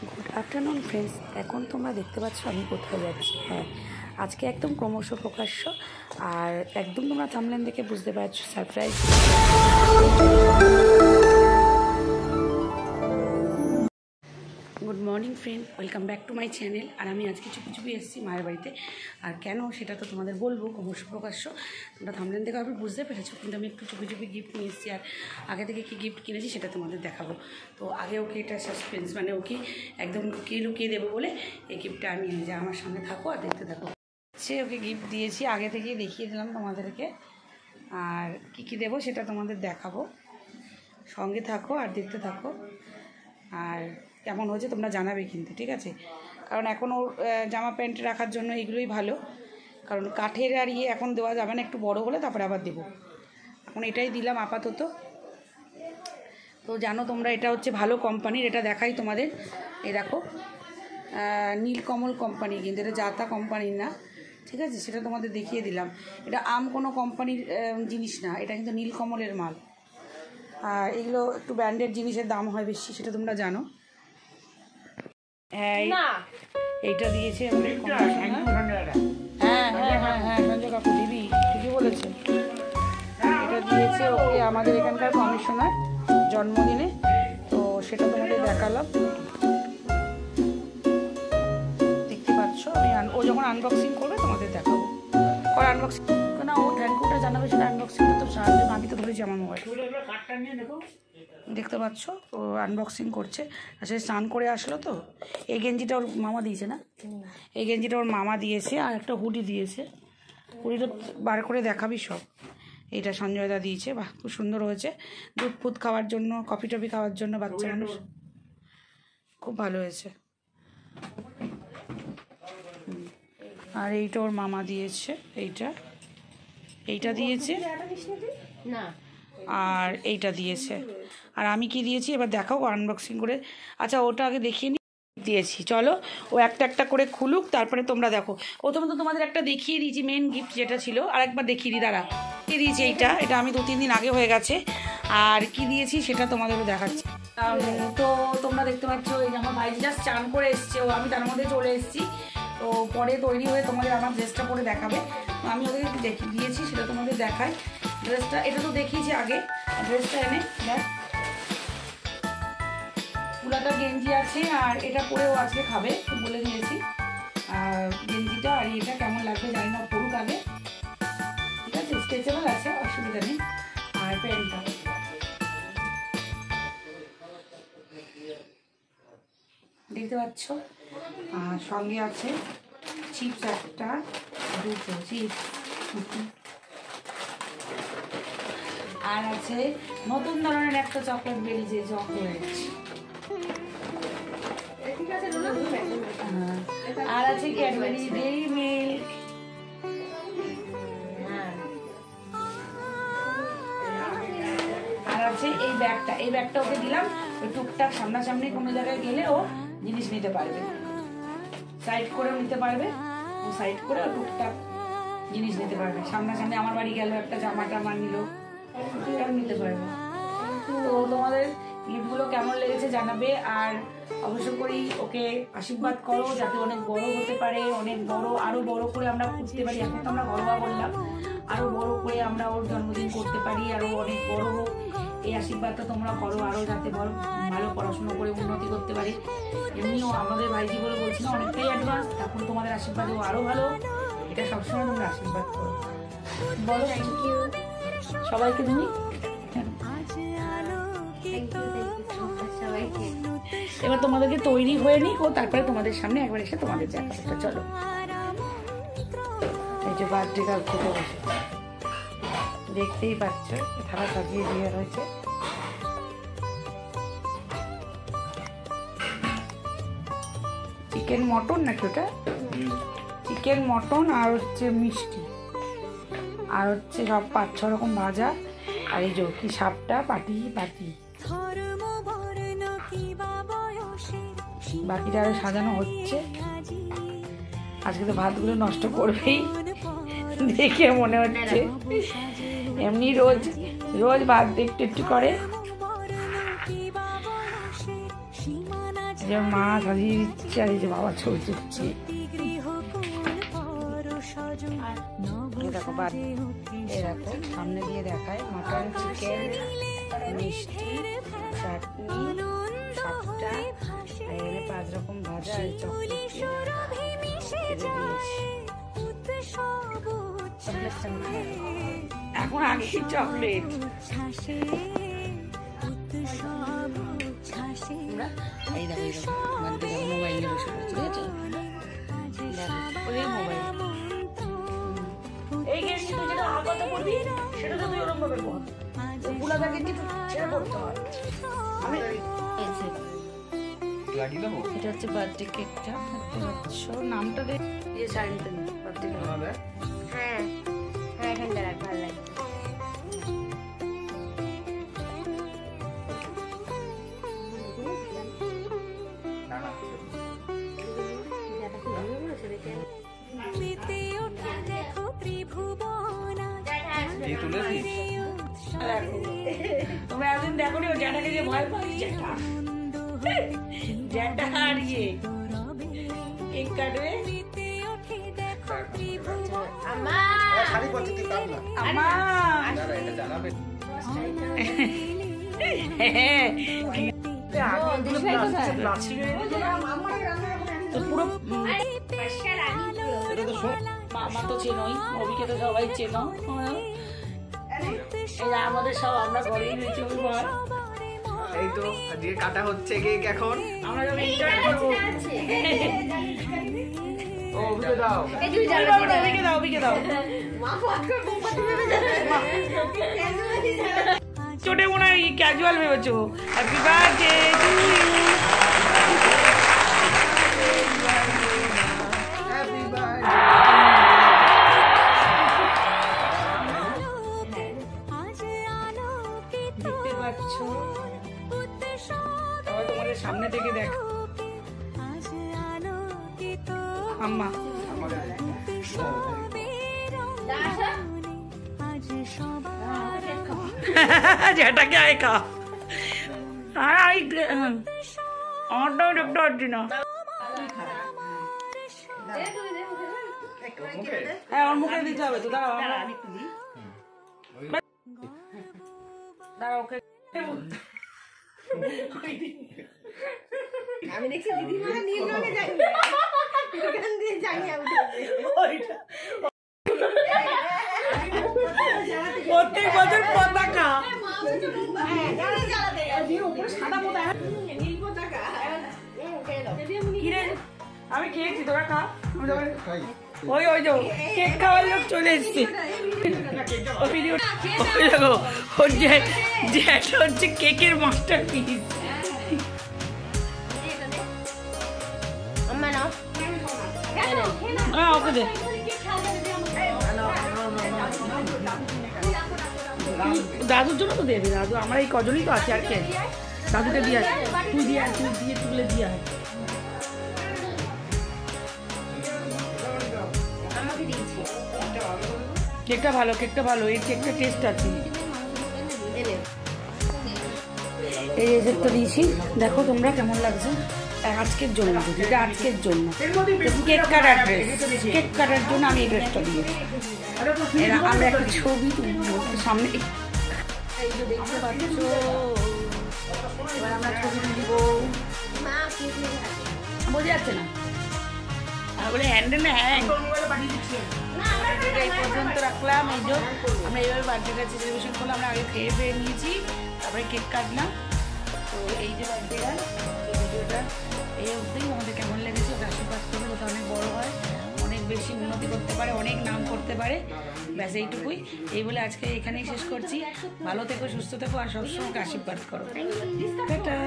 Good afternoon friends. এখন তোমরা দেখতে পাচ্ছ আমি কোথায় যাচ্ছি। হ্যাঁ, আজকে একদম ক্রমশ প্রকাশ্য, আর একদম তোমরা থাম্বনেল দেখে বুঝতে পারছো surprise. Good morning friend, welcome back to my channel. আর আমি আজকে চুপি চুপি এসেছি মায়ের বাড়িতে। আর কেন সেটা তো তোমাদের বলবো ক্রমশ প্রকাশ্য, তোমরা থাম্বনেল দেখে আপনি বুঝতে পেরেছো। কিন্তু আমি একটু চুপি চুপি গিফট নিয়ে এসেছি, আর আগে থেকে কী গিফট কিনেছি সেটা তোমাদের দেখাবো। তো আগে ওকে এটা সাসপেন্স, মানে ওকে একদম লুকিয়ে দেবো বলে এই গিফটটা আমি এনে যে আমার সামনে থাকো আর দেখতে থাকো। সে ওকে গিফট দিয়েছি, আগে থেকেই দেখিয়ে দিলাম তোমাদেরকে। আর কী দেবো সেটা তোমাদের দেখাবো, সঙ্গে থাকো আর দেখতে থাকো। আর কেমন হয়েছে তোমরা জানাবে কিন্তু, ঠিক আছে? কারণ এখন ওর জামা প্যান্ট রাখার জন্য এগুলোই ভালো, কারণ কাঠের আর এখন দেওয়া যাবে না, একটু বড় হলে তারপরে আবার দেবো। এখন এটাই দিলাম আপাতত। তো জানো তোমরা এটা হচ্ছে ভালো কোম্পানির, এটা দেখাই তোমাদের। এই দেখো, নীলকমল কোম্পানি, কিন্তু এটা যাতা কোম্পানির না, ঠিক আছে? সেটা তোমাদের দেখিয়ে দিলাম। এটা কোনো কোম্পানির জিনিস না, এটা কিন্তু নীলকমলের মাল। আর এগুলো একটু ব্র্যান্ডেড জিনিসের দাম হয় বেশি, সেটা তোমরা জানো। হ্যাঁ, এইটা দিয়েছে সঞ্জয় কাকু, দিদি ঠিকই বলেছে। এটা দিয়েছে ওকে আমাদের এখানকার কমিশনার জন্মদিনে, তো সেটা তোমাদের দেখালাম। দেখতে পাচ্ছ ও যখন আনবক্সিং করবে তোমাদের দেখাবো। আর আনবক্সিং না, ও থ্যাংক ইউটা জানাবে, সেটা আনবক্সিংটা তো সাহায্য আমি তো ধরেছি আমার মোবাইল। দেখতে পাচ্ছ ও আনবক্সিং করছে। আসলে স্নান করে আসলো তো। এই গেঞ্জিটা ওর মামা দিয়েছে না, এই গেঞ্জিটা ওর মামা দিয়েছে, আর একটা হুডি দিয়েছে। হুডিটা বার করে দেখাবি সব। এইটা সঞ্জয়দা দিয়েছে, বাহ খুব সুন্দর হয়েছে। দুধ ফুদ খাওয়ার জন্য, কফি টফি খাওয়ার জন্য বাচ্চা মানুষ, খুব ভালো হয়েছে। আর এইটা ওর মামা দিয়েছে, এইটা দিয়েছে না, আর এইটা দিয়েছে। আর আমি কি দিয়েছি এবার দেখাও আনবক্সিং করে। আচ্ছা ওটা আগে দেখিয়ে দিয়েছি, চলো ও একটা একটা করে খুলুক, তারপরে তোমরা দেখো। প্রথমে তো তোমাদের একটা দেখিয়ে দিয়েছি মেন গিফট যেটা ছিল, আর একবার দেখিয়ে দিই দাঁড়া। কি দিয়েছি এটা আমি 2-3 দিন আগে হয়ে গেছে। আর কি দিয়েছি সেটা তোমাদেরও দেখাচ্ছি। তো তোমরা দেখতে পাচ্ছ এই যে আমার ভাই জাস্ট চান করে এসছে, ও আমি তার মধ্যে চলে এসেছি। তো পরে তৈরি হয়ে তোমাদের আমার ড্রেসটা পরে দেখাবে। আমি ওদেরকে দেখিয়ে দিয়েছি, সেটা তোমাদের দেখাই। ড্রেসটা এটা তো দেখিয়েছি আগে, ড্রেসটা এনে দেখ। পুরাটা গেঞ্জি আছে, আর এটা পরেও আজকে খাবে বলে দিয়েছি। আর গেঞ্জিটা আর এটা কেমন লাগবে জানি না, পরুক আগে, ঠিক আছে? স্ট্রেচেবল আছে, অসুবিধা নেই। আর প্যান্টটা দেখতে পাচ্ছ। আর সঙ্গে আছে চিপস, একটা 2টো চিপস। আর আছে নতুন ধরনের একটা চকলেট বেরিয়েছে, চকলেট। আর আছে ক্যাডবেরি ডেইরি মিল্ক। আর আছে এই ব্যাগটা ওকে দিলাম, ওই টুকটাক সামনাসামনি কোনো জায়গায় গেলে ও জিনিস নিতে পারবে, সাইড করেও নিতে পারবে। ও সাইড করে ও টুকটাক জিনিস নিতে পারবে। সামনাসামনি আমার বাড়ি গেল, একটা জামা টামা নিল, সেটাও নিতে পারবে। তো তোমাদের গিফটগুলো কেমন লেগেছে জানাবে। আর অবশ্য করেই ওকে আশীর্বাদ করো যাতে অনেক বড় হতে পারে, অনেক বড়, আরও বড় করে আমরা করতে পারি। এখন তো আমরা ঘরোয়া বললাম, আরও বড় করে আমরা ওর জন্মদিন করতে পারি, আরও অনেক বড় হোক এই আশীর্বাদটা তোমরা করো। আরও যাতে ভালো পড়াশুনো করে উন্নতি করতে পারে। এমনিও আমাদের ভাইজি বলে বলছি না, অনেকটাই অ্যাডভান্স, এখন তোমাদের আশীর্বাদও আরও ভালো। এটা সবসময় তোমরা আশীর্বাদ করো। বলো থ্যাংক ইউ সবাইকে। তুমি এবার তোমাদেরকে তৈরি হয়ে নিই, ও তারপরে তোমাদের সামনে একবার এসে তোমাদের দেখাবো। চলো, এই যে বার্থডে কাল খেতে বসে দেখতেই পাচ্ছ, থালা সাজিয়ে দেওয়া হয়েছে। চিকেন মটন নাকি ওটা? চিকেন মটন, আর হচ্ছে মিষ্টি, আর হচ্ছে সব 5-6 রকম ভাজা। আর এই যে কি সাপটা পাটি, বাকিটা আরো সাজানো হচ্ছে। আজকে তো ভাতগুলো নষ্ট করবেই দেখে মনে হচ্ছে। এমনি রোজ ভাত একটু একটু করে। যে মা সাজিয়ে দিচ্ছে আর এই যে বাবা ছবি তুলছে। দেখো বাদ এরকম সামনে দিয়ে দেখায় মাটন, চিকেন, মিষ্টি, চাটনি, সাতটা, আর এখানে 5 রকম ভাজা আর চকলেট এখন আগে চকলেট। এই দেখো মোবাইল বসে পড়েছে, ঠিক আছে? মোবাইল এই গেম তুই যেটা কথা বলবি সেটা তো তুই ওরকম ভাবে বল, পুলা থাকে কি ছেড়ে করতে হয়। আমি লাগিয়ে দেবো। এটা হচ্ছে বার্থডে কেকটা, দেখতে পাচ্ছ নামটা দিয়ে সাইনতে নেই বার্থডে কেক। হ্যাঁ হ্যাঁ এখানটা রাখ, ভালো লাগে। তুমি একদিন দেখো নি ও জ্যাঠাকে যে ভয় পাই, জ্যাঠা আর ইয়ে কেক কাটবে। পুরো মামা তো চেনই, অভিকে তো সবাই চেনো। আমাদের সব আমরা ঘরেই রয়েছি। এই তো আজকে কাটা হচ্ছে কেক, এখন আমরা যখন এনজয় করব। ও ওকে দাও, এই দুই জায়গা অভিকে দাও, অভিকে দাও। ছোটে মনে হয় ক্যাজুয়াল ভেবেছো। Happy birthday to you. Happy birthday. দেখতে পাচ্ছ সবাই তোমাদের সামনে থেকে দেখ। আম্মা যেটাকে আয় খা আমারটাও দেখতে পাচ্ছি না। হ্যাঁ আমার মুখে দিতে হবে তো, দাঁড়াও দাঁড়াও ওকে। আমি দেখছি দিদিমা নীল রঙে যাই এখান দিয়ে জানি আমি প্রত্যেক বছর পতাকা আমি খেয়েছি, তোরা খা। ওই ওই যে কেক খাওয়ার লোক চলে এসছে। হচ্ছে কেকের মাস্টার পিস। ওকে দে, দাদুর জন্য তো দেবে। দাদু আমরা এই কজনই তো আছি, আর কে? দাদুকে দিয়ে আসি, তুই দিয়ে আস, তুই দিয়ে তুলে দিয়ে আস। কেকটা ভালো, কেকটা ভালো, এই কেকটা টেস্ট আছে। এই যে তো দিয়েছি, দেখো তোমরা কেমন লাগছে। আজকের জন্য, এটা আজকের জন্য কেক কাটার ড্রেস, কেক কাটার জন্য আমি এই ড্রেসটা দিয়েছি। আমরা একটা ছবি সামনে দেখতে পাচ্ছ, এবার আমরা ছবি দিব। বোঝা যাচ্ছে না বলে হ্যান্ডেল হ্যাং। এই পর্যন্ত রাখলাম। এই যে আমরা এইভাবে বার্থডেটা সেলিব্রেশন করলাম। আমরা আগে খেয়ে পেয়ে নিয়েছি, তারপরে কেক কাটলাম। তো এই যে বার্থডেটা, এই ভিডিওটা এই অবধি। আমাদের কেমন লেগেছে ওটা আশীর্বাদ করবে, ওটা অনেক বড় হয়, অনেক বেশি উন্নতি করতে পারে, অনেক নাম করতে পারে। ব্যাস এইটুকুই। এই বলে আজকে এখানেই শেষ করছি। ভালো থেকো, সুস্থ থেকো, আর সবসময় আশীর্বাদ করো। টাটা।